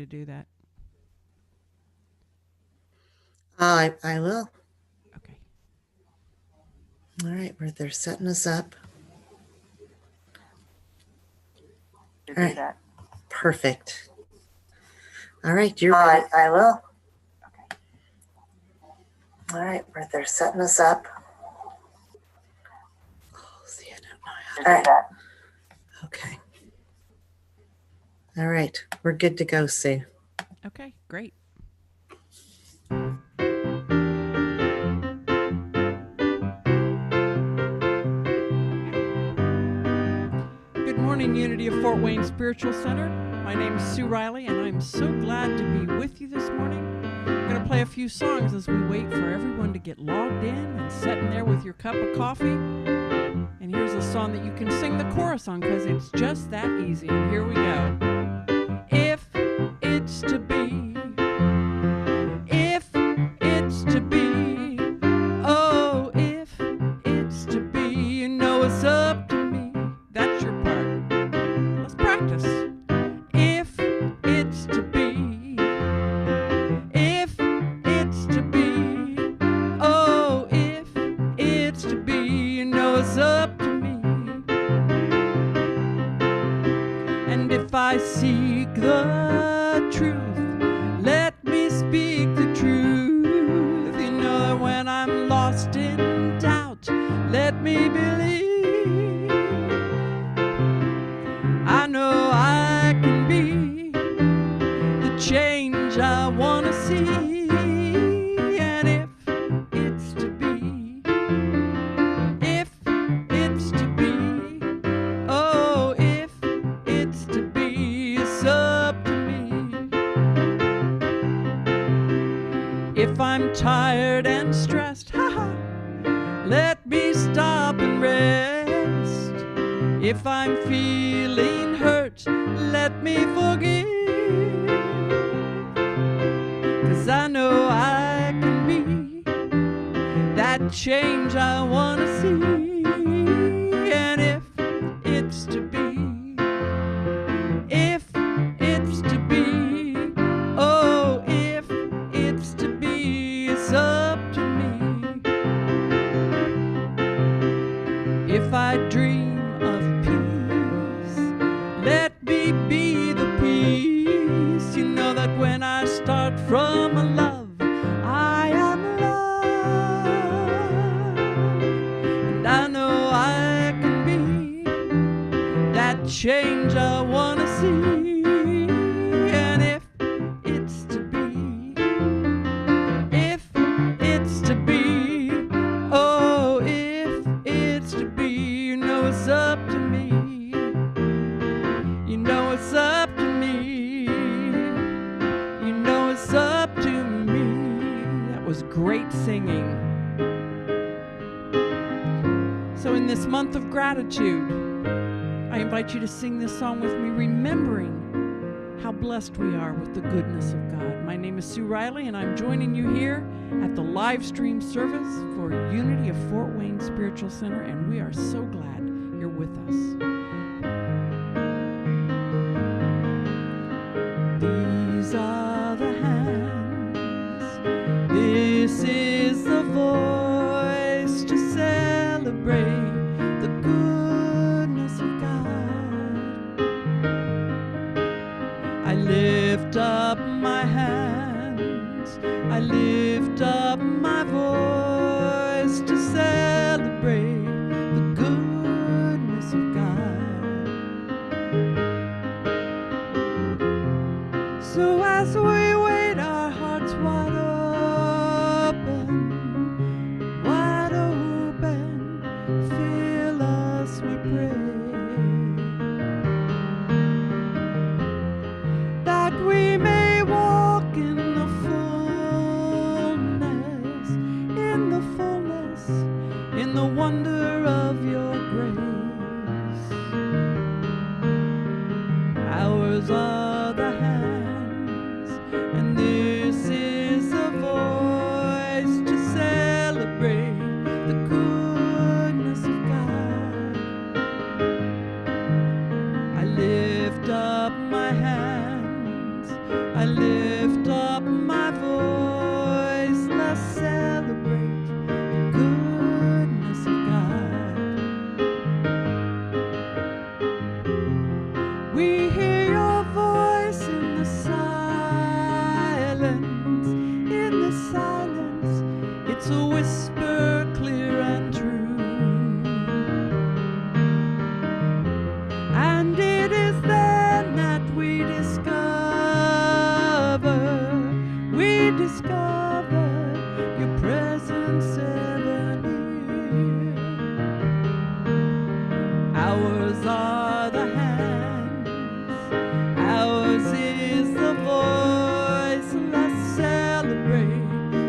to do that? I will. Okay. All right, they're setting us up. All right, perfect. All right, you're ready. I will. All right, they're setting us up. Oh, see, I don't know how to do that. Okay. All right, we're good to go, Sue. Okay, great. Good morning, Unity of Fort Wayne Spiritual Center. My name is Sue Riley, and I'm so glad to be with you this morning. I'm going to play a few songs as we wait for everyone to get logged in and sitting there with your cup of coffee. And here's a song that you can sing the chorus on because it's just that easy. And here we go. If it's to be, if it's to be, oh, if it's to be, you know it's up to me. That's your part. Let's practice. If it's to be, if it's to be, oh, if it's to be, you know it's up to me. And if I seek the truth, let me speak the truth. You know that when I'm lost in doubt, let me believe. I know I can be the change I want to see. And if it's to be, if it's to be, oh, if it's to be, it's up to me. If I'm tired and stressed, haha, let me stop and rest. If I'm feeling hurt, let me forgive. 'Cause I know I can be that change I want to see. And if it's to be, if it's to be, oh, if it's to be, it's up to me. If I dream of peace, let me be the peace. You know that when I start from love, I am love. And I know I can be that change I want to see. And if it's to be, if it's to be, oh, if it's to be, you know it's up to me. You know it's up to me. You know it's up to me. That was great singing. So in this month of gratitude, I invite you to sing this song with me, remembering how blessed we are with the goodness of God. My name is Sue Riley, and I'm joining you here at the live stream service for Unity of Fort Wayne Spiritual Center, and we are so glad you're with us. These are the hands, this is the voice to celebrate the goodness of God. I lift up my hands, I lift up my voice to celebrate the goodness of God. So as we wait, our hearts wide open, fill us, we pray, that we may walk in the fullness, in the wonder of your grace. Ours are the hands, and this is the voice to celebrate the goodness of God. I lift up my hands, I lift up my voice, let's celebrate the goodness of God. We hear your voice in the silence, it's a whisper clear and true. And it is then that we discover your presence ever near. Ours are the hands, ours is the voice. Let's celebrate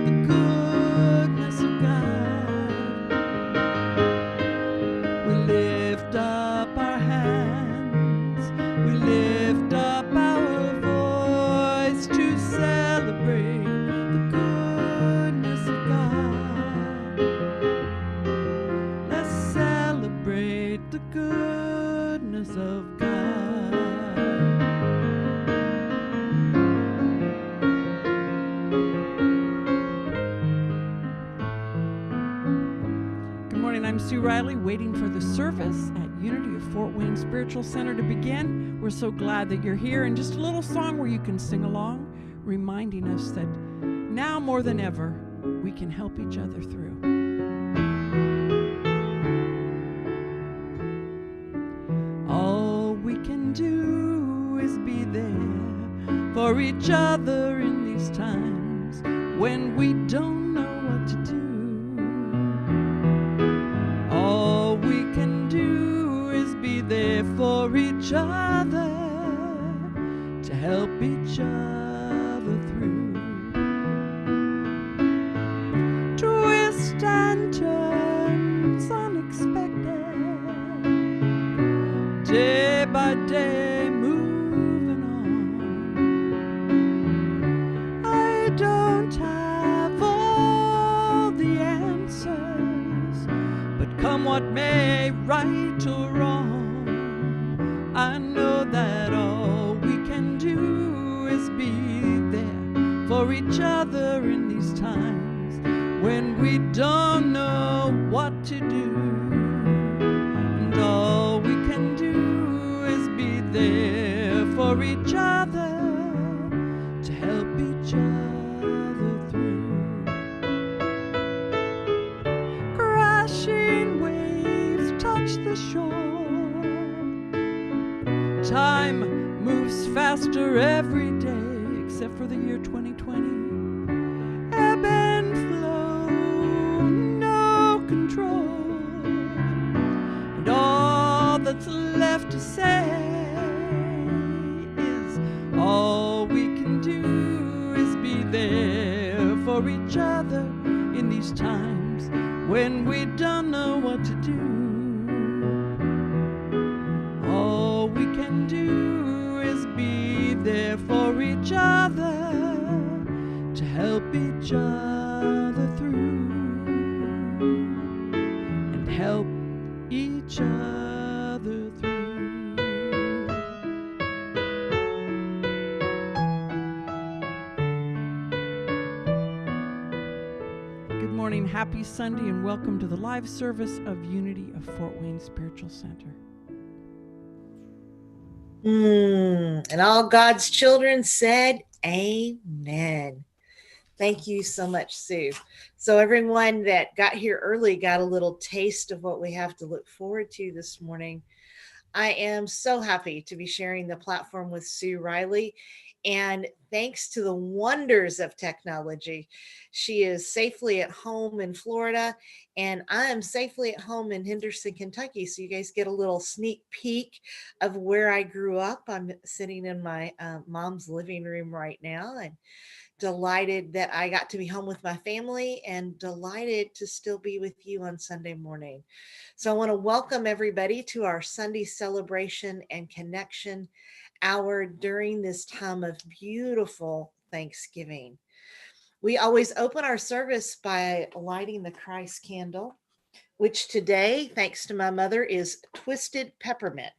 the goodness of God. We lift up our hands, we lift up our voice to celebrate the goodness of God. Let's celebrate the goodness of God. Good morning, I'm Sue Riley, waiting for the service at Unity of Fort Wayne Spiritual Center to begin. We're so glad that you're here, and just a little song where you can sing along, reminding us that now more than ever, we can help each other through. All we can do is be there for each other in these times when we don't know what to do. All we can do is be there for each other to help each other through. Twists and turns unexpected, day by day moving on. I don't have all the answers, but come what may, right or wrong, I know that all we can do is be there for each other in these times when we don't know what to do. And all we can do is be there for each other to help each other through. Crashing waves touch the shore. Time moves faster every day, except for the year 2020. Ebb and flow, no control. And all that's left to say is all we can do is be there for each other in these times when we don't know what to do. All we can do is be there for each other to help each other through and help each other through. Good morning, happy Sunday, and welcome to the live service of Unity of Fort Wayne Spiritual Center. And all God's children said, amen. Thank you so much, Sue. So everyone that got here early got a little taste of what we have to look forward to this morning. I am so happy to be sharing the platform with Sue Riley. And thanks to the wonders of technology, she is safely at home in Florida, and I am safely at home in Henderson, Kentucky. So you guys get a little sneak peek of where I grew up. I'm sitting in my mom's living room right now, and delighted that I got to be home with my family and delighted to still be with you on Sunday morning. So I want to welcome everybody to our Sunday celebration and connection hour during this time of beautiful Thanksgiving. We always open our service by lighting the Christ candle, which today, thanks to my mother, is twisted peppermint.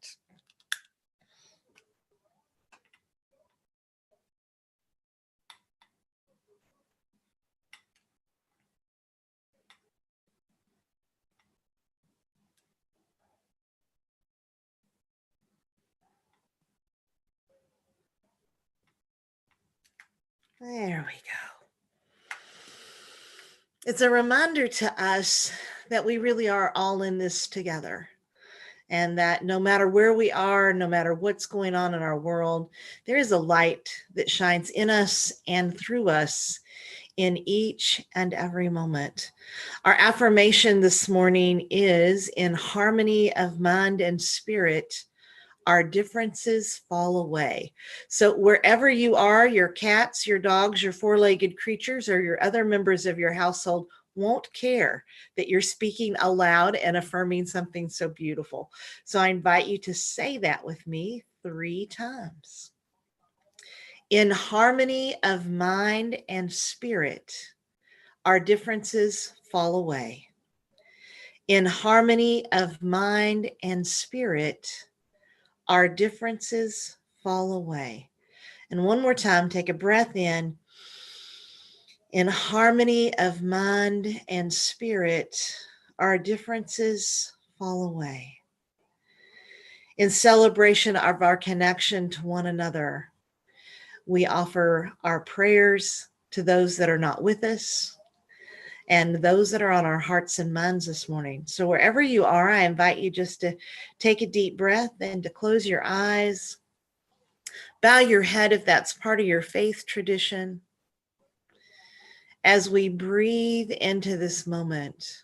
There we go. It's a reminder to us that we really are all in this together. And that no matter where we are, no matter what's going on in our world, there is a light that shines in us and through us in each and every moment. Our affirmation this morning is in harmony of mind and spirit, our differences fall away. So wherever you are, your cats, your dogs, your four-legged creatures, or your other members of your household won't care that you're speaking aloud and affirming something so beautiful. So I invite you to say that with me 3 times. In harmony of mind and spirit, our differences fall away. In harmony of mind and spirit, our differences fall away. And one more time, take a breath in. In harmony of mind and spirit, our differences fall away. In celebration of our connection to one another, we offer our prayers to those that are not with us and those that are on our hearts and minds this morning. So wherever you are, I invite you just to take a deep breath and to close your eyes. Bow your head if that's part of your faith tradition. As we breathe into this moment,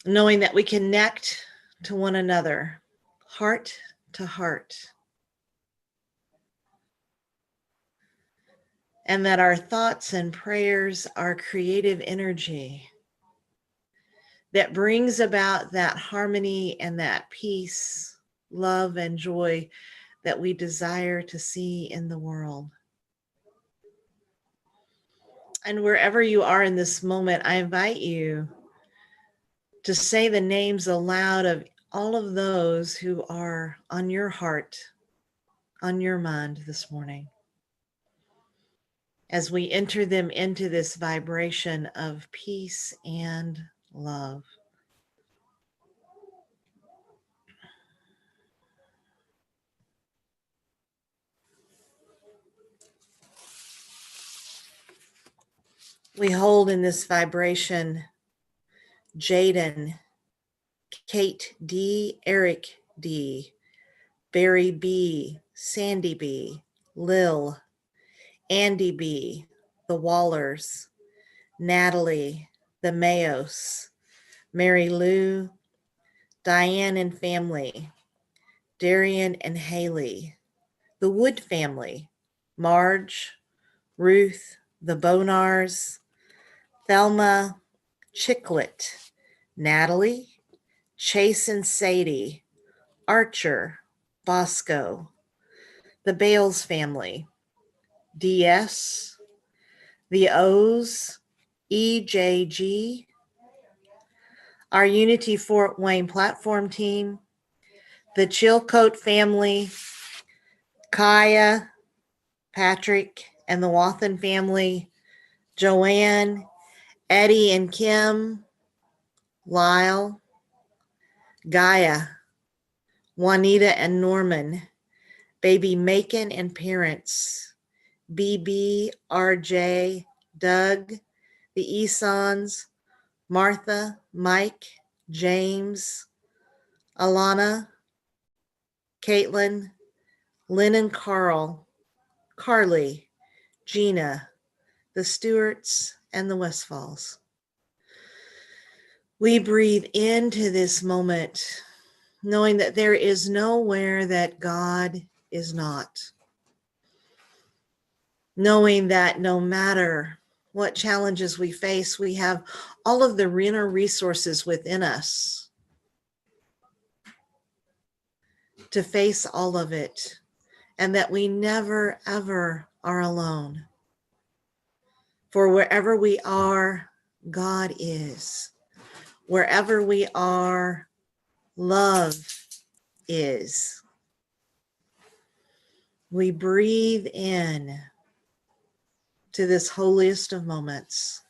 knowing that we connect to one another, heart to heart, and that our thoughts and prayers are creative energy that brings about that harmony and that peace, love, and joy that we desire to see in the world. And wherever you are in this moment, I invite you to say the names aloud of all of those who are on your heart, on your mind this morning, as we enter them into this vibration of peace and love. We hold in this vibration Jaden, Kate D, Eric D, Barry B, Sandy B, Lil, Andy B, the Wallers, Natalie, the Mayos, Mary Lou, Diane and family, Darian and Haley, the Wood family, Marge, Ruth, the Bonars, Thelma, Chicklet, Natalie, Chase and Sadie, Archer, Bosco, the Bales family, DS, the O's, EJG, our Unity Fort Wayne platform team, the Chilcote family, Kaya, Patrick, and the Wathen family, Joanne, Eddie and Kim, Lyle, Gaia, Juanita and Norman, baby Macon and parents, BB, RJ, Doug, the Esons, Martha, Mike, James, Alana, Caitlin, Lynn and Carl, Carly, Gina, the Stewarts, and the Westfalls. We breathe into this moment, knowing that there is nowhere that God is not. Knowing that no matter what challenges we face, we have all of the inner resources within us to face all of it, and that we never, ever are alone. For wherever we are, God is. Wherever we are, love is. We breathe in to this holiest of moments.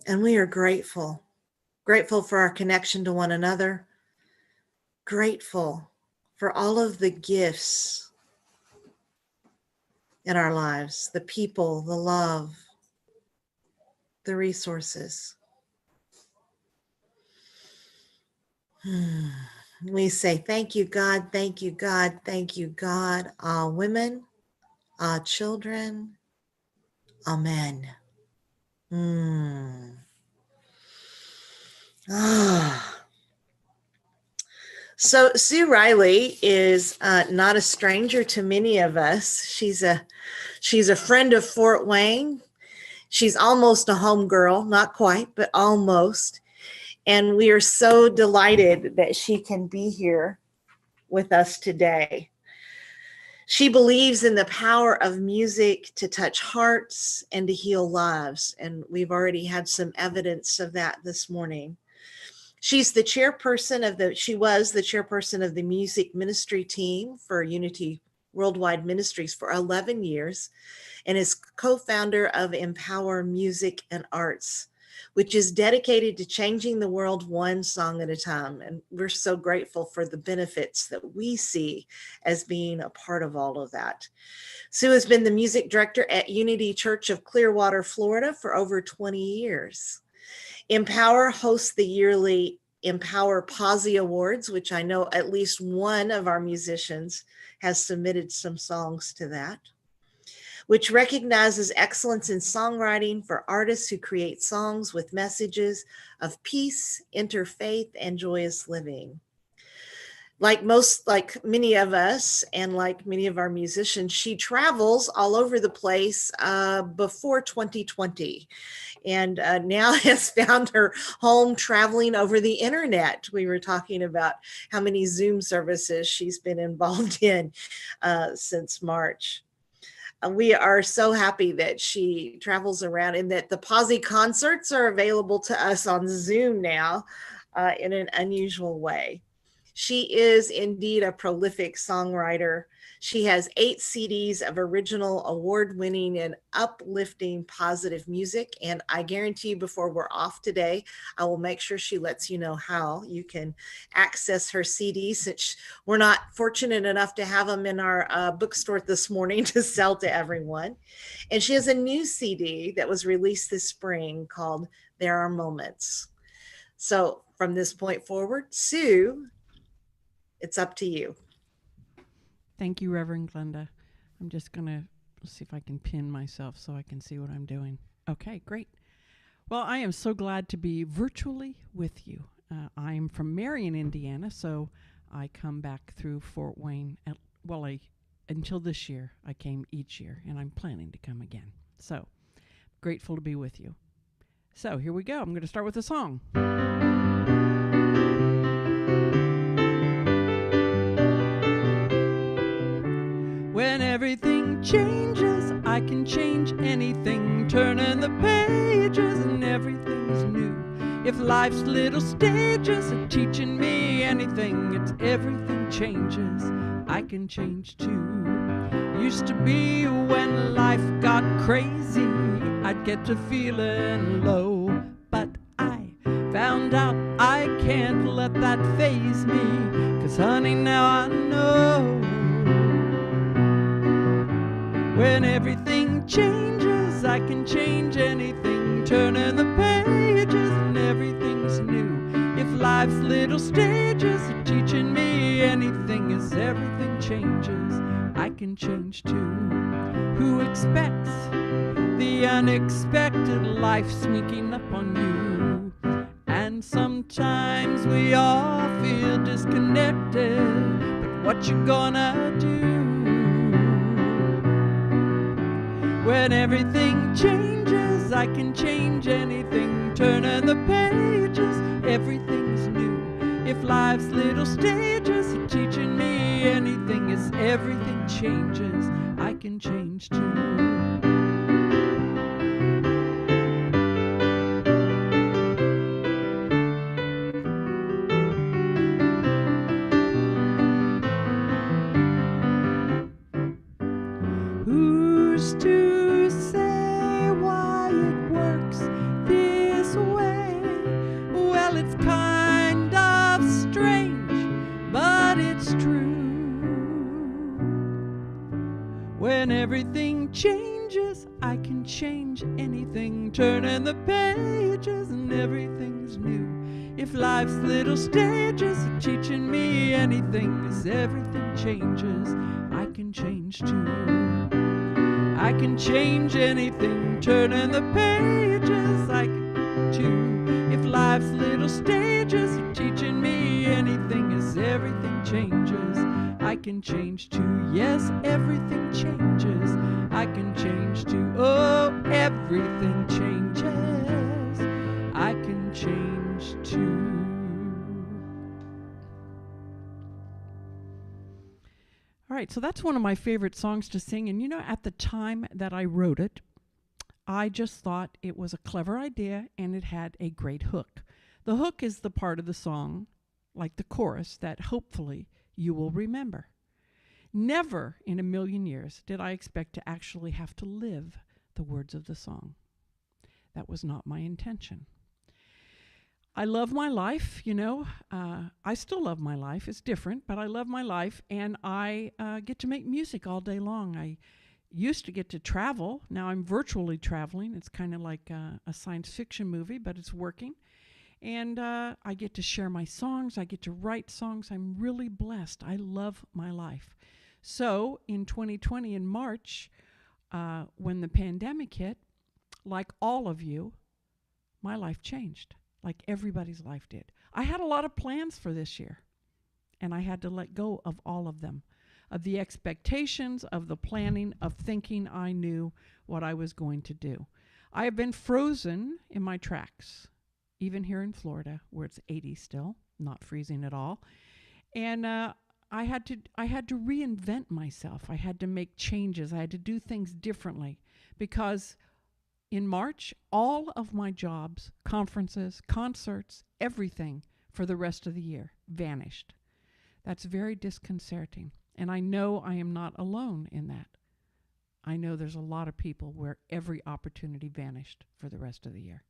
And we are grateful. Grateful for our connection to one another. Grateful for all of the gifts in our lives, the people, the love, the resources. We say, thank you, God, thank you, God, thank you, God. All women, all children, amen. So Sue Riley is not a stranger to many of us. She's a friend of Fort Wayne. She's almost a homegirl, not quite, but almost. And we are so delighted that she can be here with us today. She believes in the power of music to touch hearts and to heal lives. And we've already had some evidence of that this morning. She was the chairperson of the music ministry team for Unity Worldwide Ministries for 11 years and is co-founder of Empower Music and Arts, which is dedicated to changing the world one song at a time. And we're so grateful for the benefits that we see as being a part of all of that. Sue has been the music director at Unity Church of Clearwater, Florida for over 20 years. Empower hosts the yearly Empower Posse Awards, which I know at least one of our musicians has submitted some songs to that, which recognizes excellence in songwriting for artists who create songs with messages of peace, interfaith, and joyous living. Like many of us and like many of our musicians, she travels all over the place before 2020 and now has found her home traveling over the internet. We were talking about how many Zoom services she's been involved in since March. We are so happy that she travels around and that the Posse concerts are available to us on Zoom now in an unusual way. She is indeed a prolific songwriter. She has 8 CDs of original award-winning and uplifting positive music. And I guarantee you before we're off today, I will make sure she lets you know how you can access her CDs, since we're not fortunate enough to have them in our bookstore this morning to sell to everyone. And she has a new CD that was released this spring called There Are Moments. So from this point forward, Sue, it's up to you. Thank you, Reverend Glenda. I'm just going to see if I can pin myself so I can see what I'm doing. Okay, great. Well, I am so glad to be virtually with you. I'm from Marion, Indiana, so I come back through Fort Wayne. Until this year, I came each year, and I'm planning to come again. So, grateful to be with you. So, here we go. I'm going to start with a song. When everything changes, I can change anything. Turning the pages and everything's new. If life's little stages are teaching me anything, it's everything changes, I can change too. Used to be when life got crazy, I'd get to feeling low. But I found out I can't let that faze me, 'cause honey, now I know. When everything changes, I can change anything. Turning the pages and everything's new. If life's little stages are teaching me anything, as everything changes, I can change too. Who expects the unexpected, life sneaking up on you? And sometimes we all feel disconnected, but what you gonna do? When everything changes, I can change anything. Turning the pages, everything's new. If life's little stages are teaching me anything, as everything changes, I can change too. Who's to say why it works this way? Well, it's kind of strange, but it's true. When everything changes, I can change anything. Turning the pages and everything's new. If life's little stages are teaching me anything, as everything changes, I can change too. I can change anything, turning the pages, I can too. If life's little stages are teaching me anything, as everything changes, I can change too. Yes, everything changes, I can change too. Oh, everything changes, I can change too. All right, so that's one of my favorite songs to sing. And you know, at the time that I wrote it, I just thought it was a clever idea and it had a great hook. The hook is the part of the song, like the chorus, that hopefully you will remember. Never in a million years did I expect to actually have to live the words of the song. That was not my intention. I love my life, you know. I still love my life. It's different, but I love my life, and I get to make music all day long. I used to get to travel. Now I'm virtually traveling. It's kind of like a science fiction movie, but it's working. And I get to share my songs. I get to write songs. I'm really blessed. I love my life. So in 2020, in March, when the pandemic hit, like all of you, my life changed. Like everybody's life did. I had a lot of plans for this year, and I had to let go of all of them, of the expectations, of the planning, of thinking I knew what I was going to do. I have been frozen in my tracks, even here in Florida, where it's 80 still, not freezing at all. And I had to reinvent myself. I had to make changes. I had to do things differently because in March, all of my jobs, conferences, concerts, everything for the rest of the year vanished. That's very disconcerting. And I know I am not alone in that. I know there's a lot of people where every opportunity vanished for the rest of the year.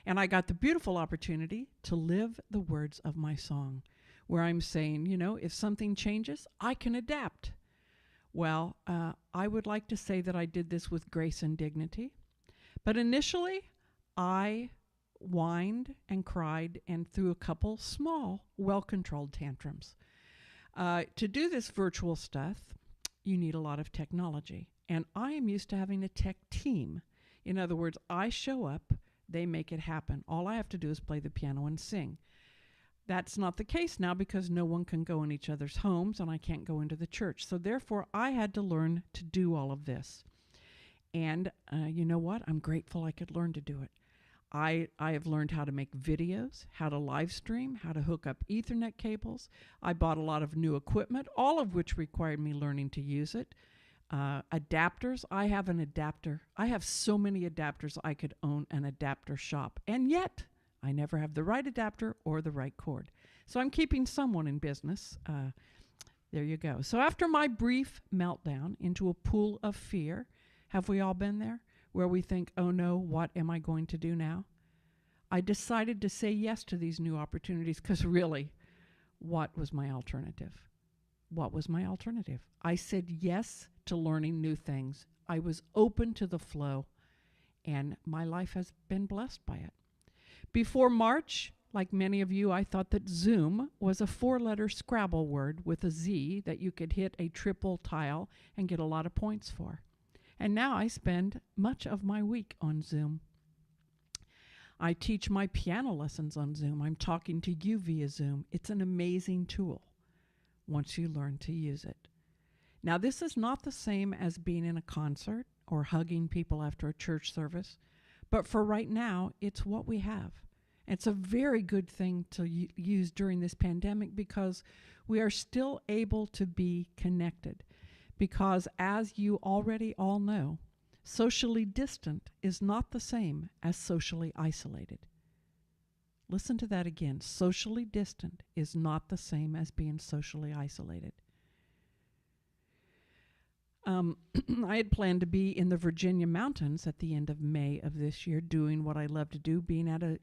And I got the beautiful opportunity to live the words of my song, where I'm saying, you know, if something changes, I can adapt. Well, I would like to say that I did this with grace and dignity. But initially, I whined and cried and threw a couple small, well-controlled tantrums. To do this virtual stuff, you need a lot of technology. And I am used to having a tech team. In other words, I show up, they make it happen. All I have to do is play the piano and sing. That's not the case now because no one can go in each other's homes and I can't go into the church. So therefore, I had to learn to do all of this. And you know what? I'm grateful I could learn to do it. I have learned how to make videos, how to live stream, how to hook up Ethernet cables. I bought a lot of new equipment, all of which required me learning to use it. Adapters. I have an adapter. I have so many adapters I could own an adapter shop. And yet, I never have the right adapter or the right cord. So I'm keeping someone in business. There you go. So after my brief meltdown into a pool of fear, have we all been there? Where we think, oh no, what am I going to do now? I decided to say yes to these new opportunities because really, what was my alternative? What was my alternative? I said yes to learning new things. I was open to the flow, and my life has been blessed by it. Before March, like many of you, I thought that Zoom was a 4-letter Scrabble word with a Z that you could hit a triple tile and get a lot of points for. And now I spend much of my week on Zoom. I teach my piano lessons on Zoom. I'm talking to you via Zoom. It's an amazing tool once you learn to use it. Now, this is not the same as being in a concert or hugging people after a church service, but for right now, it's what we have. It's a very good thing to use during this pandemic because we are still able to be connected. Because as you already all know, socially distant is not the same as socially isolated. Listen to that again. Socially distant is not the same as being socially isolated. I had planned to be in the Virginia mountains at the end of May of this year doing what I love to do, being at a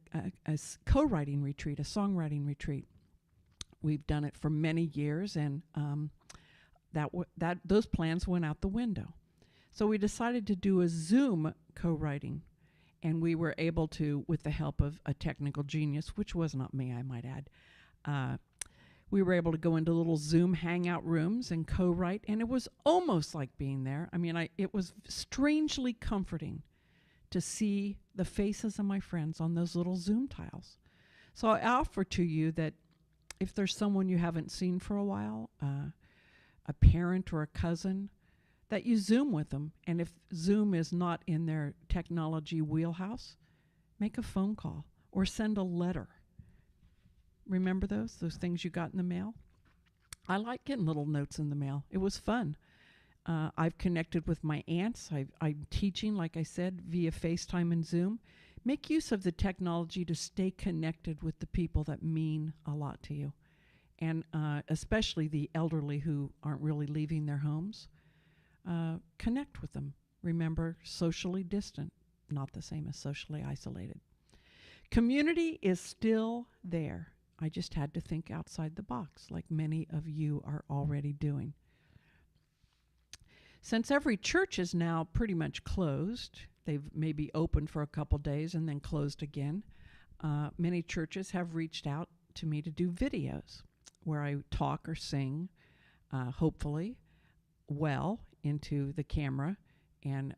co-writing retreat, a songwriting retreat. We've done it for many years, and those plans went out the window. So we decided to do a Zoom co-writing, and we were able to, with the help of a technical genius, which was not me, I might add, we were able to go into little Zoom hangout rooms and co-write, and it was almost like being there. I mean, it was strangely comforting to see the faces of my friends on those little Zoom tiles. So I offer to you that if there's someone you haven't seen for a while, a parent or a cousin, that you Zoom with them. And if Zoom is not in their technology wheelhouse, make a phone call or send a letter. Remember those things you got in the mail? I like getting little notes in the mail. It was fun. I've connected with my aunts. I'm teaching, like I said, via FaceTime and Zoom. Make use of the technology to stay connected with the people that mean a lot to you, and especially the elderly who aren't really leaving their homes. Connect with them. Remember, socially distant, not the same as socially isolated. Community is still there. I just had to think outside the box, like many of you are already doing. Since every church is now pretty much closed, they've maybe opened for a couple days and then closed again, many churches have reached out to me to do videos where I talk or sing, hopefully, well into the camera. And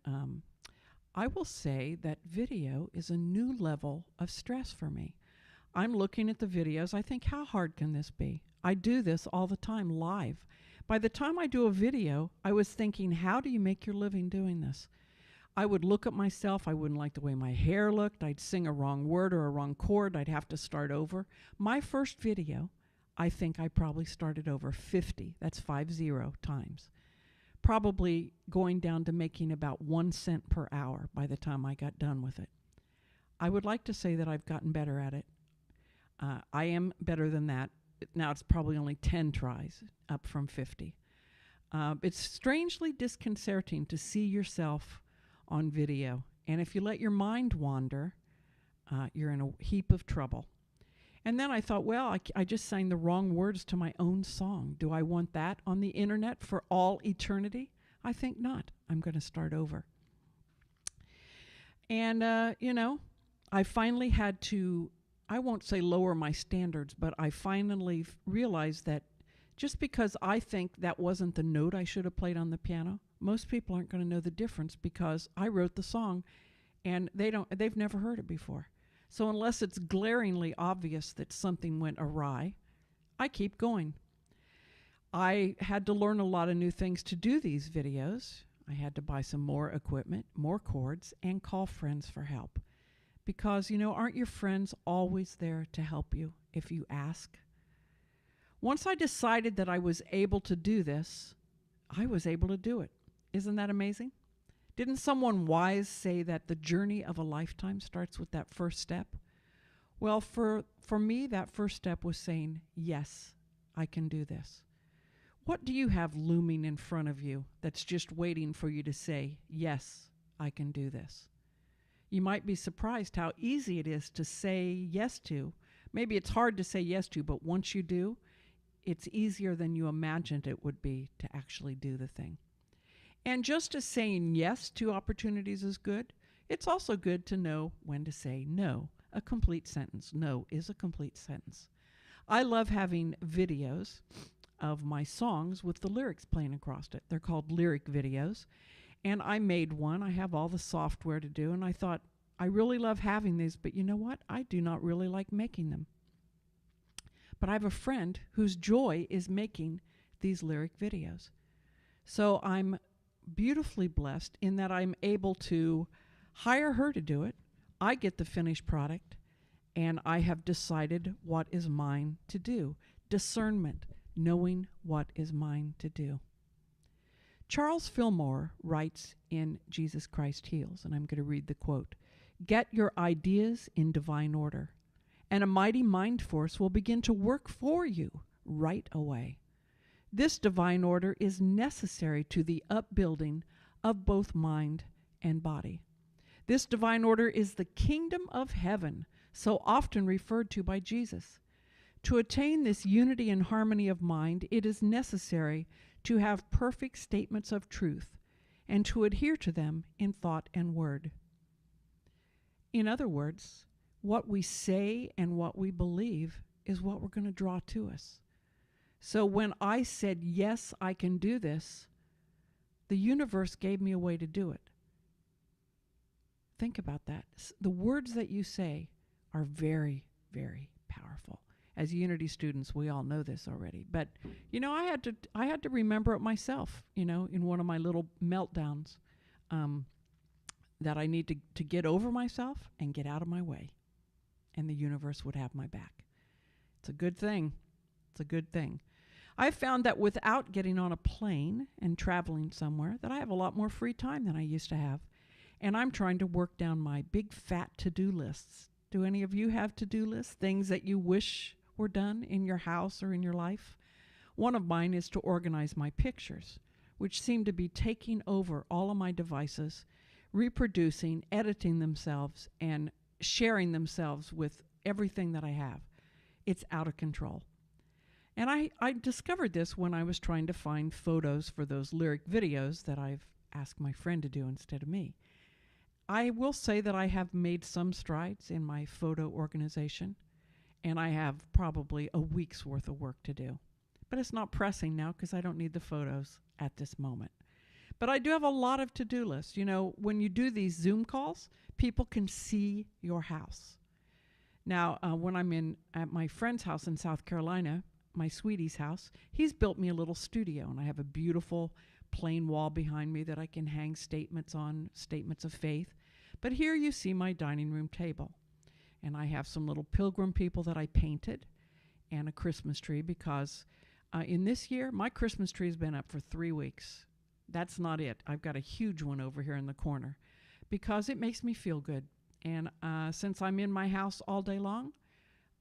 I will say that video is a new level of stress for me. I'm looking at the videos. I think, how hard can this be? I do this all the time live. By the time I do a video, I was thinking, how do you make your living doing this? I would look at myself. I wouldn't like the way my hair looked. I'd sing a wrong word or a wrong chord. I'd have to start over. My first video, I think I probably started over 50. That's 50 times. Probably going down to making about 1 cent per hour by the time I got done with it. I would like to say that I've gotten better at it. I am better than that. Now it's probably only 10 tries, up from 50. It's strangely disconcerting to see yourself on video. And if you let your mind wander, you're in a heap of trouble. And then I thought, well, I just sang the wrong words to my own song. Do I want that on the internet for all eternity? I think not. I'm going to start over. And, I finally had to, I won't say lower my standards, but I finally realized that just because I think that wasn't the note I should have played on the piano, most people aren't going to know the difference because I wrote the song and they've never heard it before. So unless it's glaringly obvious that something went awry, I keep going. I had to learn a lot of new things to do these videos. I had to buy some more equipment, more cords, and call friends for help. Because, aren't your friends always there to help you if you ask? Once I decided that I was able to do this, I was able to do it. Isn't that amazing? Didn't someone wise say that the journey of a lifetime starts with that first step? Well, for me, that first step was saying, yes, I can do this. What do you have looming in front of you that's just waiting for you to say, yes, I can do this? You might be surprised how easy it is to say yes to. Maybe it's hard to say yes to, but once you do, it's easier than you imagined it would be to actually do the thing. And just as saying yes to opportunities is good, it's also good to know when to say no. A complete sentence. No is a complete sentence. I love having videos of my songs with the lyrics playing across it. They're called lyric videos. And I made one. I have all the software to do. And I thought, I really love having these, but you know what? I do not really like making them. But I have a friend whose joy is making these lyric videos. So I'm beautifully blessed in that I'm able to hire her to do it. I get the finished product, and I have decided what is mine to do. Discernment, knowing what is mine to do. Charles Fillmore writes in Jesus Christ Heals, and I'm going to read the quote, "Get your ideas in divine order, and a mighty mind force will begin to work for you right away. This divine order is necessary to the upbuilding of both mind and body. This divine order is the kingdom of heaven, so often referred to by Jesus. To attain this unity and harmony of mind, it is necessary to have perfect statements of truth, and to adhere to them in thought and word. In other words, what we say and what we believe is what we're going to draw to us. So when I said, yes, I can do this, the universe gave me a way to do it. Think about that. The words that you say are very, very powerful. As Unity students, we all know this already. But, I had to remember it myself, in one of my little meltdowns, that I need to get over myself and get out of my way. And the universe would have my back. It's a good thing. It's a good thing. I've found that without getting on a plane and traveling somewhere, that I have a lot more free time than I used to have. And I'm trying to work down my big fat to-do lists. Do any of you have to-do lists? Things that you wish were done in your house or in your life? One of mine is to organize my pictures, which seem to be taking over all of my devices, reproducing, editing themselves, and sharing themselves with everything that I have. It's out of control. And I discovered this when I was trying to find photos for those lyric videos that I've asked my friend to do instead of me. I will say that I have made some strides in my photo organization, and I have probably a week's worth of work to do. But it's not pressing now because I don't need the photos at this moment. But I do have a lot of to-do lists. When you do these Zoom calls, people can see your house. Now, when I'm at my friend's house in South Carolina, my sweetie's house, he's built me a little studio, and I have a beautiful plain wall behind me that I can hang statements on, statements of faith. But here you see my dining room table, and I have some little pilgrim people that I painted and a Christmas tree because in this year, my Christmas tree has been up for 3 weeks. That's not it. I've got a huge one over here in the corner because it makes me feel good. And since I'm in my house all day long,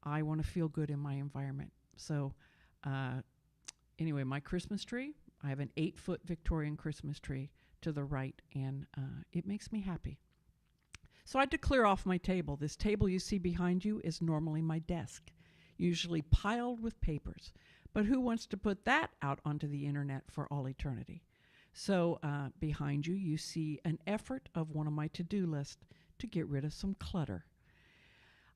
I want to feel good in my environment. So anyway, my Christmas tree, I have an 8-foot Victorian Christmas tree to the right, and it makes me happy. So I had to clear off my table. This table you see behind you is normally my desk, usually piled with papers. But who wants to put that out onto the internet for all eternity? So behind you, you see an effort of one of my to-do lists to get rid of some clutter.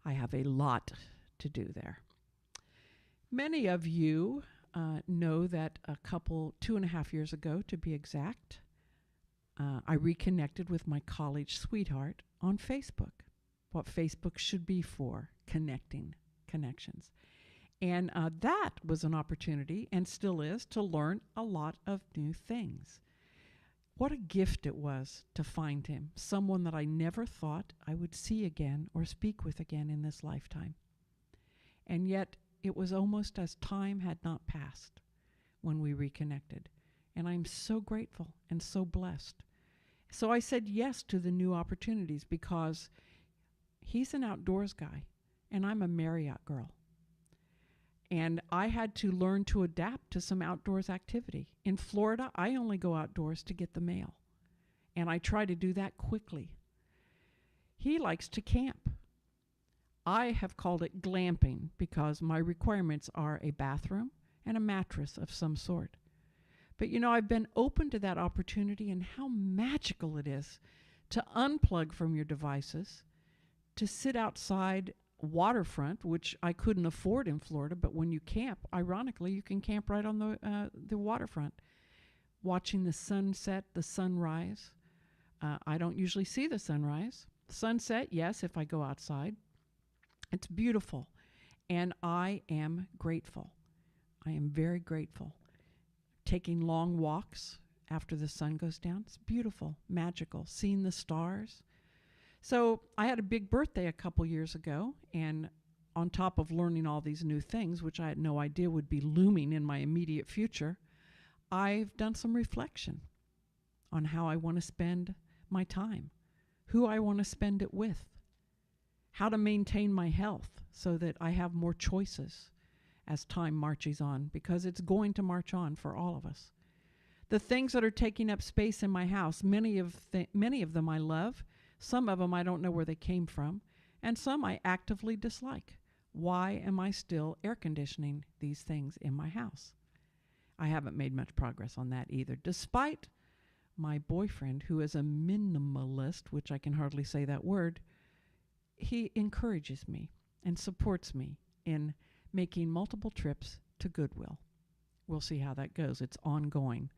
I have a lot to do there. Many of you know that 2.5 years ago, to be exact, I reconnected with my college sweetheart on Facebook. What Facebook should be for, connections. And that was an opportunity, and still is, to learn a lot of new things. What a gift it was to find him, someone that I never thought I would see again or speak with again in this lifetime. And yet, it was almost as time had not passed when we reconnected. And I'm so grateful and so blessed. So I said yes to the new opportunities because he's an outdoors guy and I'm a Marriott girl. And I had to learn to adapt to some outdoors activity. In Florida, I only go outdoors to get the mail. And I try to do that quickly. He likes to camp. I have called it glamping because my requirements are a bathroom and a mattress of some sort. But I've been open to that opportunity and how magical it is to unplug from your devices, to sit outside waterfront, which I couldn't afford in Florida, but when you camp, ironically, you can camp right on the waterfront, watching the sunset, the sunrise. I don't usually see the sunrise. Sunset, yes, if I go outside. It's beautiful, and I am grateful. I am very grateful. Taking long walks after the sun goes down, it's beautiful, magical, seeing the stars. So I had a big birthday a couple years ago, and on top of learning all these new things, which I had no idea would be looming in my immediate future, I've done some reflection on how I want to spend my time, who I want to spend it with, how to maintain my health so that I have more choices as time marches on, because it's going to march on for all of us. The things that are taking up space in my house, many of them I love, some of them I don't know where they came from, and some I actively dislike. Why am I still air conditioning these things in my house? I haven't made much progress on that either, despite my boyfriend, who is a minimalist, which I can hardly say that word. He encourages me and supports me in making multiple trips to Goodwill. We'll see how that goes. It's ongoing.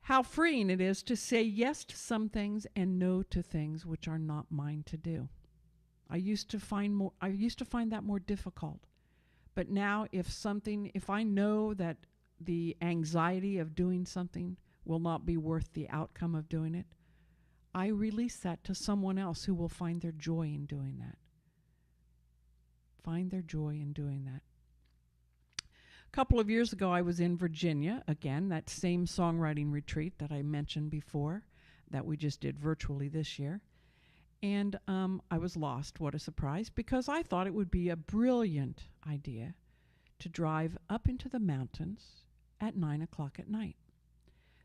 How freeing it is to say yes to some things and no to things which are not mine to do. I used to find that more difficult. But now if I know that the anxiety of doing something will not be worth the outcome of doing it, I release that to someone else who will find their joy in doing that. Find their joy in doing that. A couple of years ago, I was in Virginia, again, that same songwriting retreat that I mentioned before, that we just did virtually this year. And I was lost, what a surprise, because I thought it would be a brilliant idea to drive up into the mountains at 9 o'clock at night.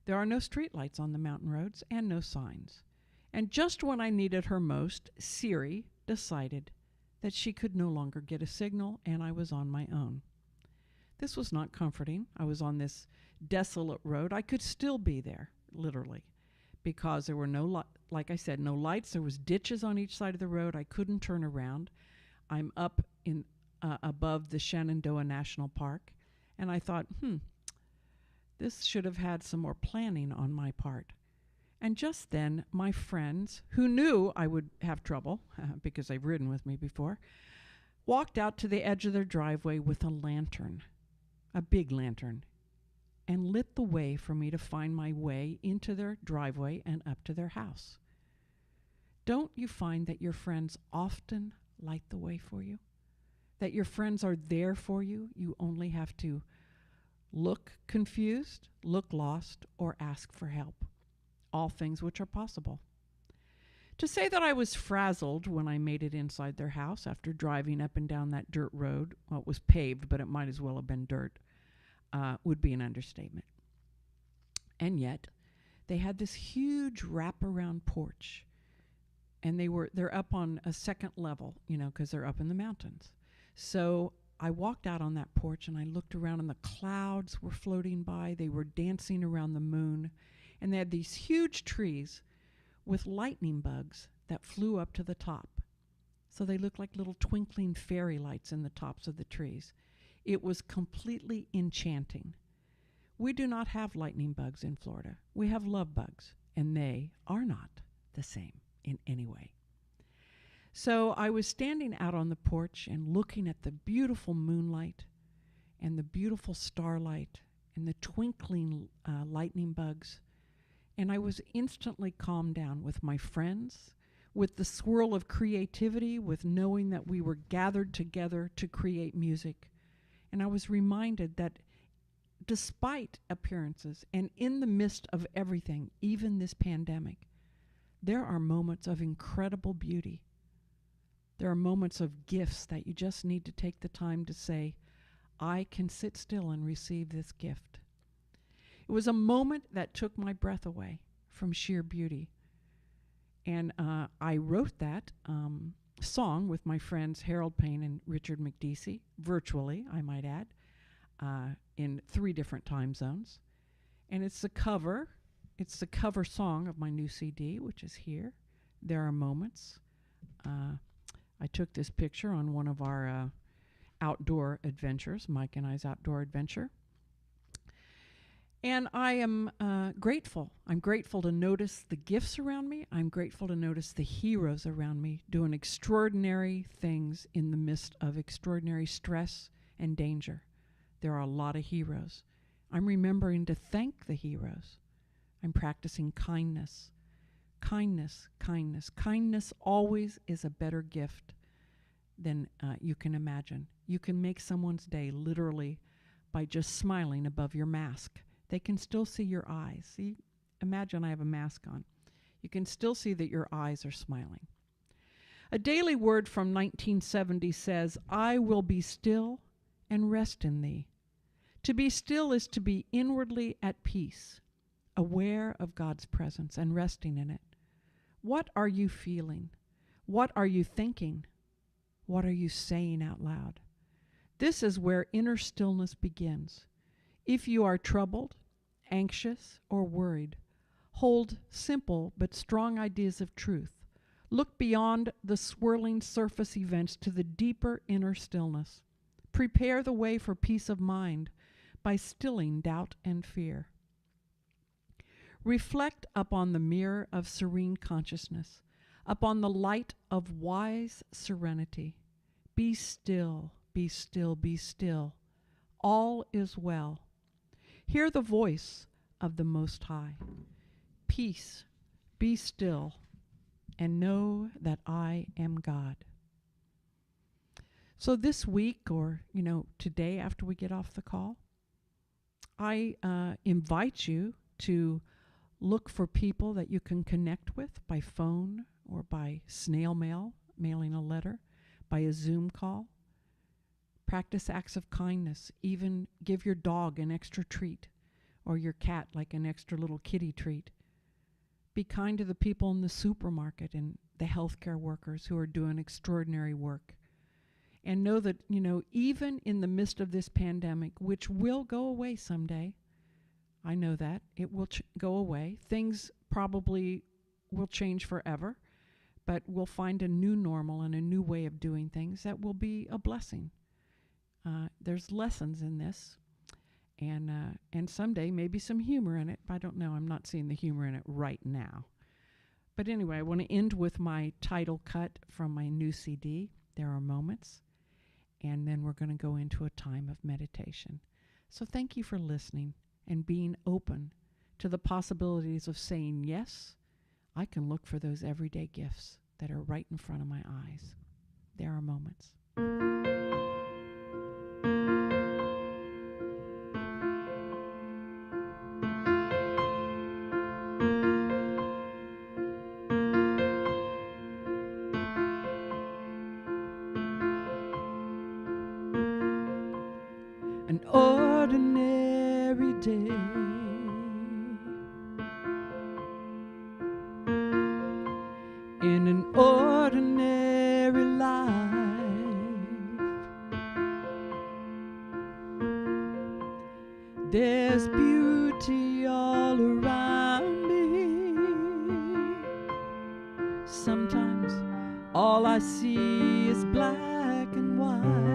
There are no streetlights on the mountain roads and no signs. And just when I needed her most, Siri decided that she could no longer get a signal and I was on my own. This was not comforting. I was on this desolate road. I could still be there, literally, because there were like I said, no lights. There was ditches on each side of the road. I couldn't turn around. I'm up in above the Shenandoah National Park, and I thought, this should have had some more planning on my part. And just then, my friends, who knew I would have trouble, because they've ridden with me before, walked out to the edge of their driveway with a lantern, a big lantern, and lit the way for me to find my way into their driveway and up to their house. Don't you find that your friends often light the way for you? That your friends are there for you? You only have to look confused, look lost, or ask for help. All things which are possible. To say that I was frazzled when I made it inside their house after driving up and down that dirt road, well, it was paved, but it might as well have been dirt, would be an understatement. And yet, they had this huge wraparound porch, and they're up on a second level, because they're up in the mountains. So I walked out on that porch and I looked around, and the clouds were floating by. They were dancing around the moon, and they had these huge trees with lightning bugs that flew up to the top. So they looked like little twinkling fairy lights in the tops of the trees. It was completely enchanting. We do not have lightning bugs in Florida. We have love bugs, and they are not the same in any way. So I was standing out on the porch and looking at the beautiful moonlight and the beautiful starlight and the twinkling lightning bugs. And I was instantly calmed down with my friends, with the swirl of creativity, with knowing that we were gathered together to create music. And I was reminded that despite appearances and in the midst of everything, even this pandemic, there are moments of incredible beauty. There are moments of gifts that you just need to take the time to say, I can sit still and receive this gift. It was a moment that took my breath away from sheer beauty. And I wrote that song with my friends Harold Payne and Richard McDeesey, virtually, I might add, in 3 different time zones. And it's the cover song of my new CD, which is here. There Are Moments. I took this picture on one of our outdoor adventures, Mike and I's outdoor adventure. And I am grateful. I'm grateful to notice the gifts around me. I'm grateful to notice the heroes around me doing extraordinary things in the midst of extraordinary stress and danger. There are a lot of heroes. I'm remembering to thank the heroes. I'm practicing kindness. Kindness, kindness. Kindness always is a better gift than you can imagine. You can make someone's day literally by just smiling above your mask. They can still see your eyes. See, imagine I have a mask on. You can still see that your eyes are smiling. A daily word from 1970 says, I will be still and rest in thee. To be still is to be inwardly at peace, aware of God's presence and resting in it. What are you feeling? What are you thinking? What are you saying out loud? This is where inner stillness begins. If you are troubled, anxious, or worried, hold simple but strong ideas of truth. Look beyond the swirling surface events to the deeper inner stillness. Prepare the way for peace of mind by stilling doubt and fear. Reflect upon the mirror of serene consciousness, upon the light of wise serenity. Be still, be still, be still. All is well. Hear the voice of the Most High. Peace, be still, and know that I am God. So this week, or today after we get off the call, I invite you to look for people that you can connect with by phone or by snail mail, mailing a letter, by a Zoom call. Practice acts of kindness. Even give your dog an extra treat, or your cat like an extra little kitty treat. Be kind to the people in the supermarket and the healthcare workers who are doing extraordinary work. And know that, even in the midst of this pandemic, which will go away someday, I know that, it will go away. Things probably will change forever, but we'll find a new normal and a new way of doing things that will be a blessing. There's lessons in this, and someday maybe some humor in it. I don't know. I'm not seeing the humor in it right now. But anyway, I want to end with my title cut from my new CD, There Are Moments, and then we're going to go into a time of meditation. So thank you for listening and being open to the possibilities of saying, yes, I can look for those everyday gifts that are right in front of my eyes. There are moments. An ordinary day, in an ordinary life, there's beauty all around me. Sometimes all I see is black and white.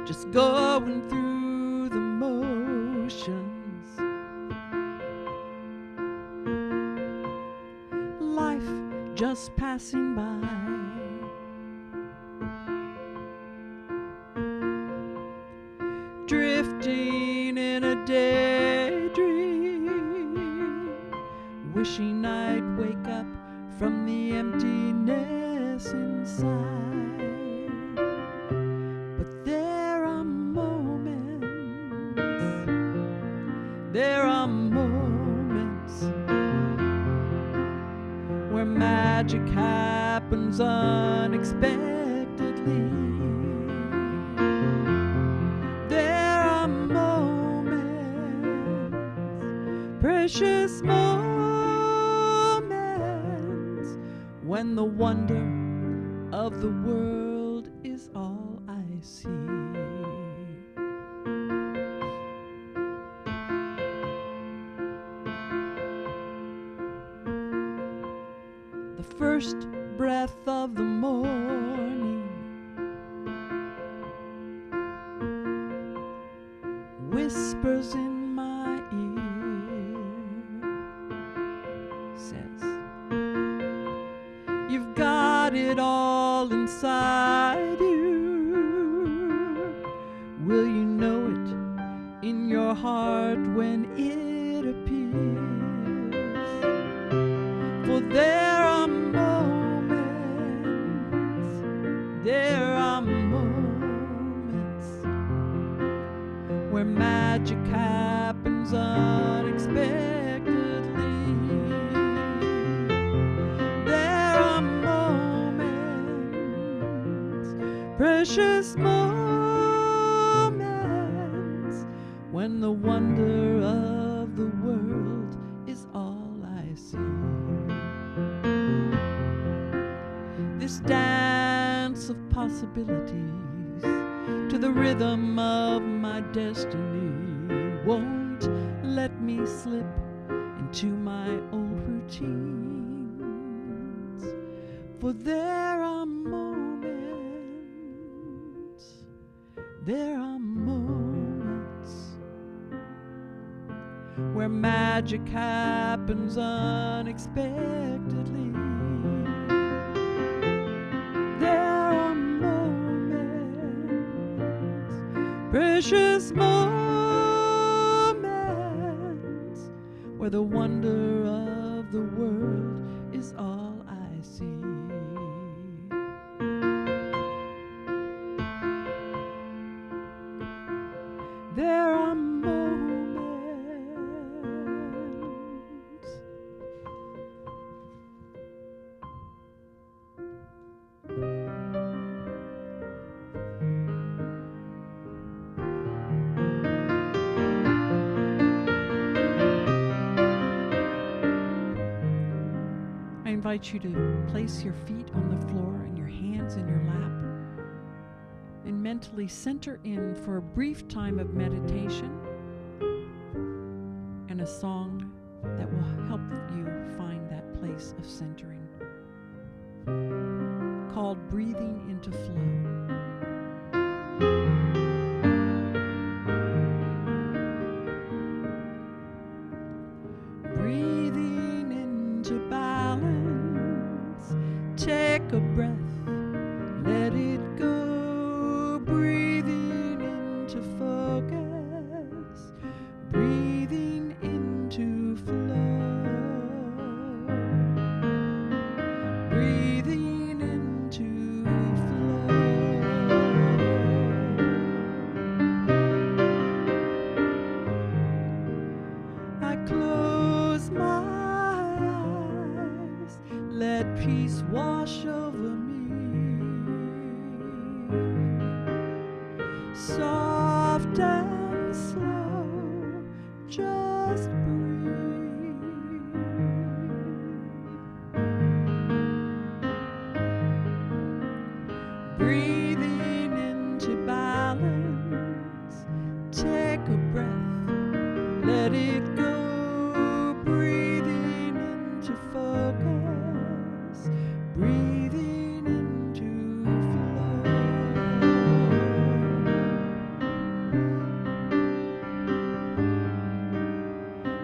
Just going through the motions, life just passing by. Drifting in a daydream, wishing I'd wake up from the emptiness inside. There are moments where magic happens unexpectedly. There are moments, precious moments, when the wonder of the world is all I see. First breath of the morning, whispers in my ear, says, you've got it all inside you. Will you know it in your heart when it appears? For there are moments where magic happens unexpectedly. There are moments, precious moments, when the wonder of the world is all I see. This dance of possibilities the rhythm of my destiny won't let me slip into my old routines. For there are moments where magic happens unexpectedly. There are moments, precious moments, where the wonder of the world is all I see. There are moments. I invite you to place your feet on the floor and your hands in your lap, and mentally center in for a brief time of meditation and a song that will help you find that place of centering, called Breathing into Flow. Breathing into balance, take a breath, let it go. Breathing into focus, breathing into flow, breathing into flow. I close my eyes, let peace wash over me. Soft and slow, just breathe. Breathing into balance, take a breath, let it go. Breathing into focus, breathing into flow.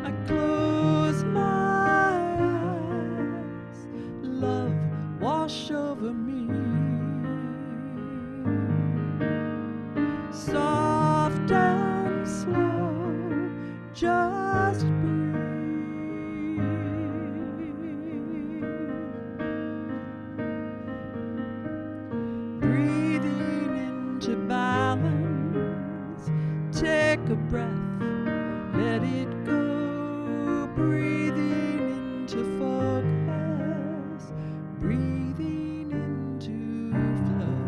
I close my eyes, love wash over me. Soft and slow, just breathe. Breathing into balance, take a breath, let it go. Breathing into focus, breathing into flow.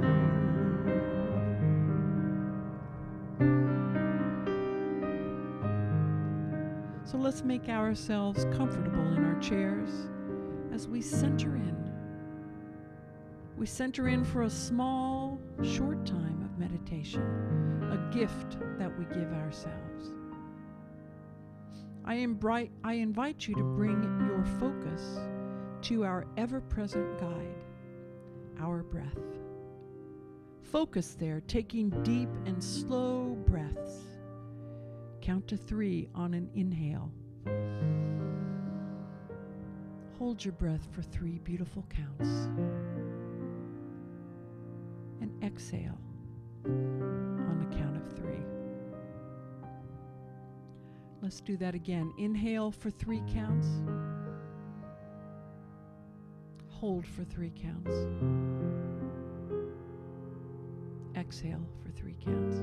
So let's make ourselves comfortable in our chairs as we center in. We center in for a small, short time of meditation, a gift that we give ourselves. I invite you to bring your focus to our ever-present guide, our breath. Focus there, taking deep and slow breaths. Count to 3 on an inhale. Hold your breath for 3 beautiful counts. And exhale on the count of 3. Let's do that again. Inhale for 3 counts. Hold for 3 counts. Exhale for 3 counts.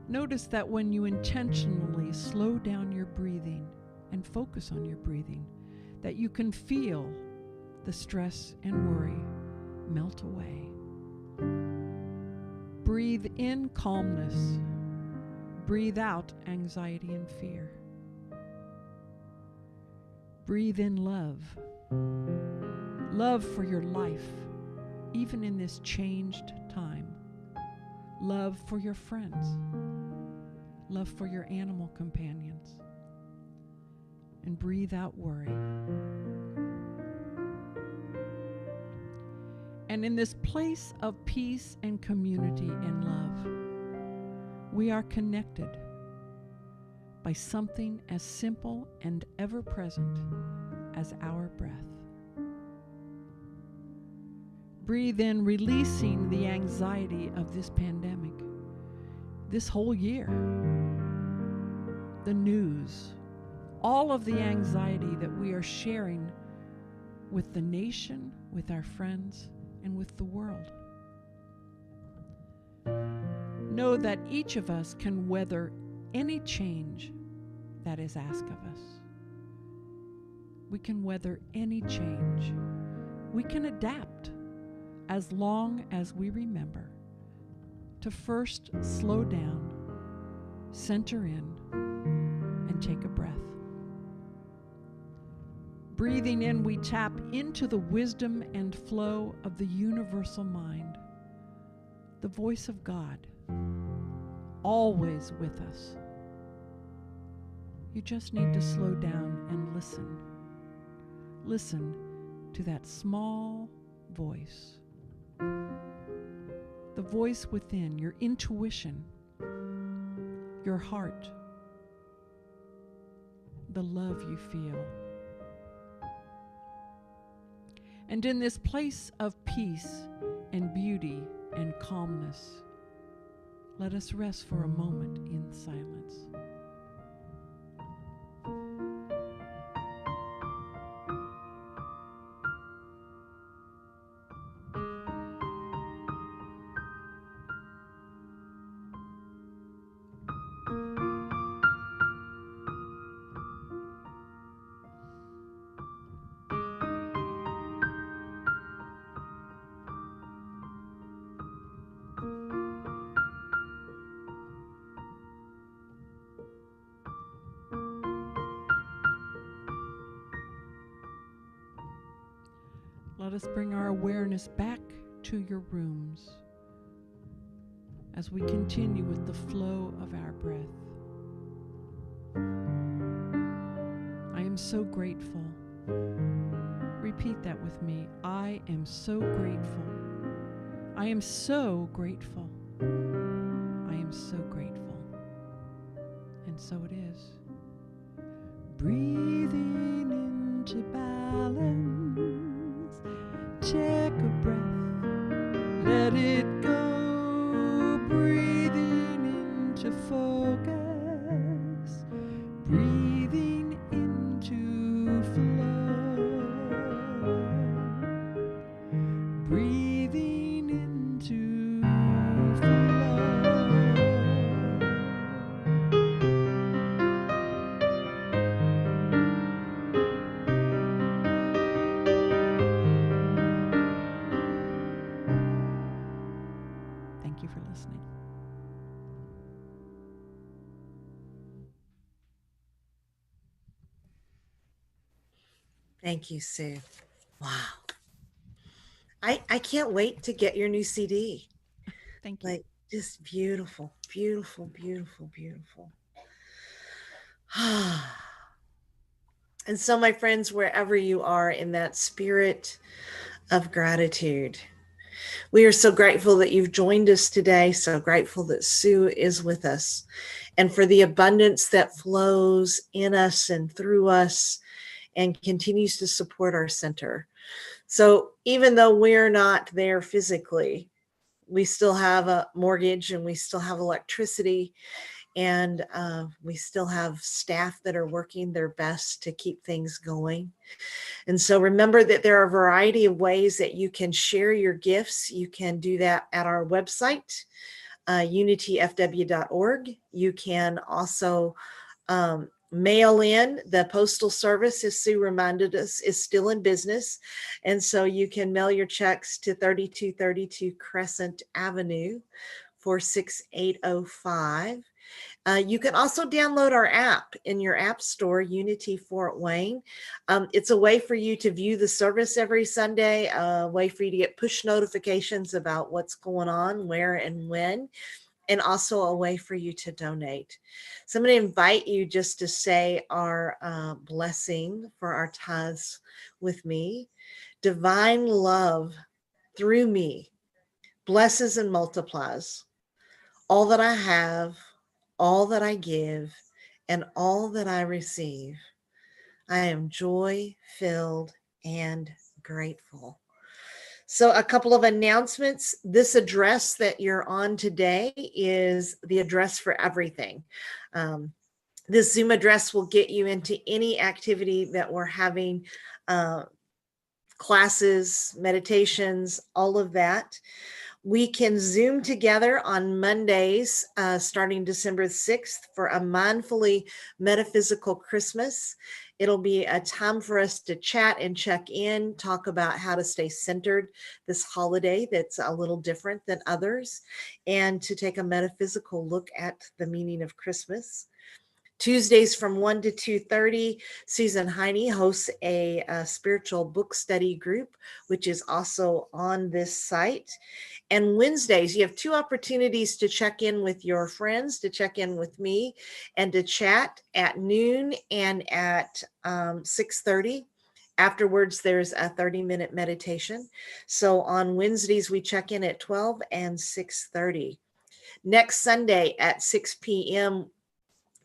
Notice that when you intentionally slow down your breathing and focus on your breathing, that you can feel the stress and worry melt away. Breathe in calmness. Breathe out anxiety and fear. Breathe in love. Love for your life, even in this changed time. love for your friends, love for your animal companions, and breathe out worry. And in this place of peace and community and love, we are connected by something as simple and ever present as our breath. Breathe in, releasing the anxiety of this pandemic, this whole year, the news, all of the anxiety that we are sharing with the nation, with our friends, and with the world. Know that each of us can weather any change that is asked of us. We can weather any change. We can adapt as long as we remember to first slow down, center in, and take a breath. Breathing in, we tap into the wisdom and flow of the universal mind, the voice of God, always with us. You just need to slow down and listen. Listen to that small voice, the voice within, your intuition, your heart, the love you feel. And in this place of peace and beauty and calmness, let us rest for a moment in silence. Let us bring our awareness back to your rooms as we continue with the flow of our breath. I am so grateful. Repeat that with me. I am so grateful. I am so grateful. I am so grateful. And so it is. Breathing into balance. Take a breath, let it go, breathing into focus, breathing into flow, breathing into flow. Thank you for listening. Thank you, Sue. Wow. I can't wait to get your new CD. Thank you. Like, just beautiful, beautiful, beautiful, beautiful. And so, my friends, wherever you are in that spirit of gratitude, we are so grateful that you've joined us today. So grateful that Sue is with us, and for the abundance that flows in us and through us and continues to support our center. So even though we're not there physically, we still have a mortgage and we still have electricity, and we still have staff that are working their best to keep things going. And so remember that there are a variety of ways that you can share your gifts. You can do that at our website, unityfw.org. You can also mail in. The Postal Service, as Sue reminded us, is still in business. And so you can mail your checks to 3232 Crescent Avenue, 46805. You can also download our app in your app store, Unity Fort Wayne. It's a way for you to view the service every Sunday, a way for you to get push notifications about what's going on, where and when, and also a way for you to donate. So I'm going to invite you just to say our blessing for our tithes with me. Divine love through me blesses and multiplies all that I have, all that I give, and all that I receive. I am joy-filled and grateful. So a couple of announcements. This address that you're on today is the address for everything. This Zoom address will get you into any activity that we're having, classes, meditations, all of that. We can Zoom together on Mondays, starting December 6th for a mindfully metaphysical Christmas. It'll be a time for us to chat and check in, talk about how to stay centered this holiday that's a little different than others, and to take a metaphysical look at the meaning of Christmas. Tuesdays from 1 to 2:30, Susan Heine hosts a spiritual book study group, which is also on this site. And Wednesdays, you have two opportunities to check in with your friends, to check in with me, and to chat at noon and at 6:30. Afterwards, there's a 30-minute meditation. So on Wednesdays, we check in at 12 and 6:30. Next Sunday at 6 p.m.,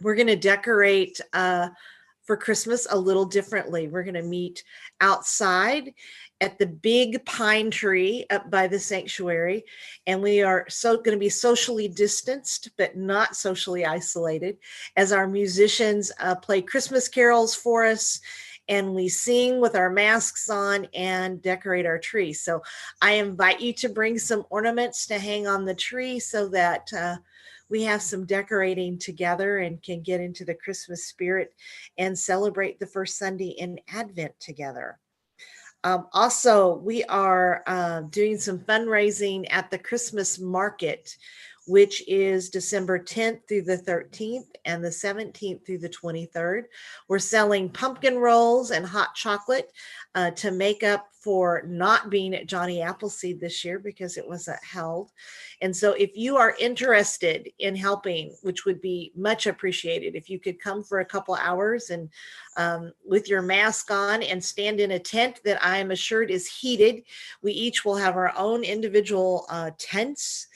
we're going to decorate for Christmas a little differently. We're going to meet outside at the big pine tree up by the sanctuary. And we are going to be socially distanced, but not socially isolated, as our musicians play Christmas carols for us. And we sing with our masks on and decorate our tree. So I invite you to bring some ornaments to hang on the tree so that we have some decorating together and can get into the Christmas spirit and celebrate the first Sunday in Advent together. Also, we are doing some fundraising at the Christmas market, which is December 10th through the 13th and the 17th through the 23rd. We're selling pumpkin rolls and hot chocolate to make up for not being at Johnny Appleseed this year because it wasn't held. And so if you are interested in helping, which would be much appreciated, if you could come for a couple hours and with your mask on and stand in a tent that I am assured is heated. We each will have our own individual tents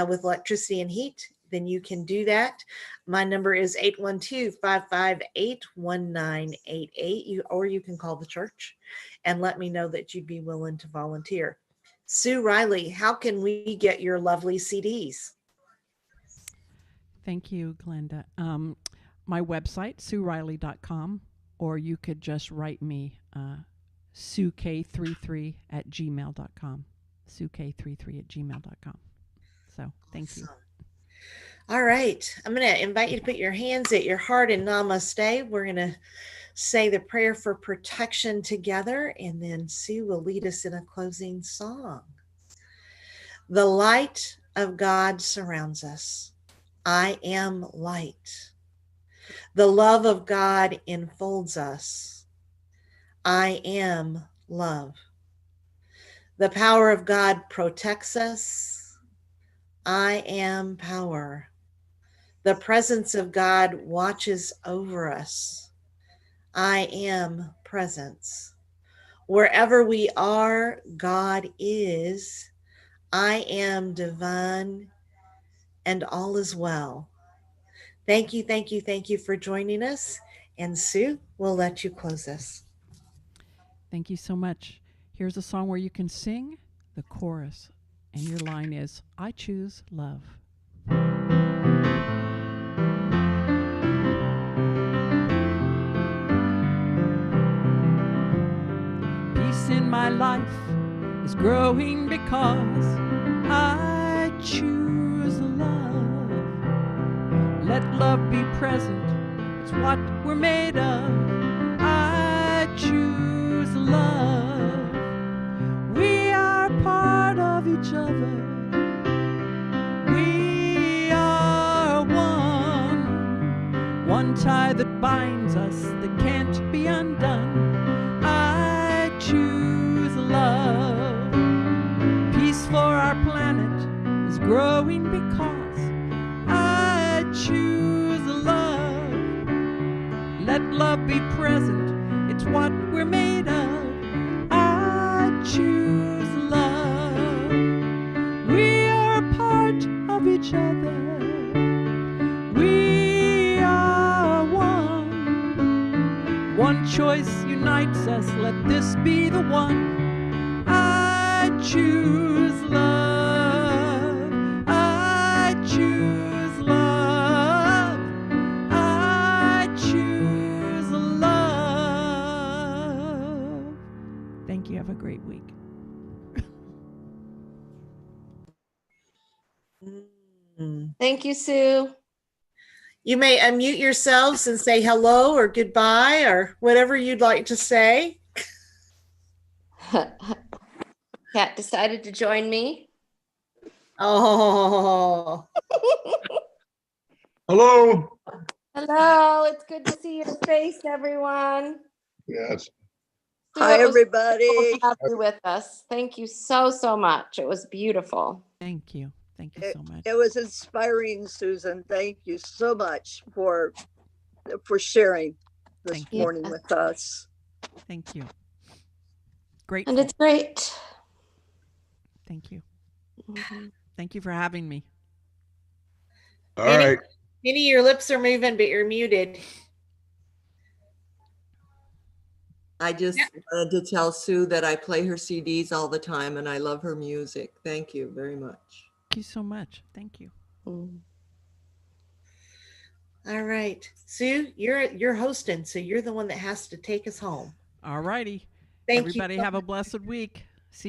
with electricity and heat, then you can do that. My number is 812-558-1988, or you can call the church and let me know that you'd be willing to volunteer. Sue Riley, how can we get your lovely CDs? Thank you, Glenda. My website, SueRiley.com, or you could just write me, SueK33@gmail.com, SueK33@gmail.com. So thank you. All right. I'm going to invite you to put your hands at your heart and namaste. We're going to say the prayer for protection together, and then Sue will lead us in a closing song. The light of God surrounds us. I am light. The love of God enfolds us. I am love. The power of God protects us. I am power. The presence of God watches over us. I am presence. Wherever we are, God is. I am divine, and all is well. Thank you, thank you, thank you for joining us. And Sue, we'll let you close us. Thank you so much. Here's a song where you can sing the chorus, and your line is, I choose love. Peace in my life is growing because I choose love. Let love be present, it's what we're made of. I choose love. We are part of each other. We are one. tie that binds us that can't be undone. I choose love. Peace for our planet is growing because I choose love. Let love be present, it's what we're made of. I choose love. We are a part of each other. We are one. One choice unites us, let this be the one. I choose love. I choose love. I choose love. Thank you. Have a great week. Thank you, Sue. You may unmute yourselves and say hello or goodbye or whatever you'd like to say. Kat decided to join me. Oh, Hello. Hello, it's good to see your face, everyone. Yes. Sue, Hi, it was everybody. wonderful to have you with us. Thank you so, so much. It was beautiful. Thank you. Thank you so much. It was inspiring, Susan. Thank you so much for sharing this Thank you. morning with us. Thank you. Great. And it's great. Thank you. Mhm. Thank you for having me. All Minnie, right. Minnie, your lips are moving, but you're muted. I just wanted to tell Sue that I play her CDs all the time and I love her music. Thank you very much. Thank you so much. Thank you. Mm. All right, Sue, you're hosting, so you're the one that has to take us home. All righty. Thank Everybody you. have a blessed week.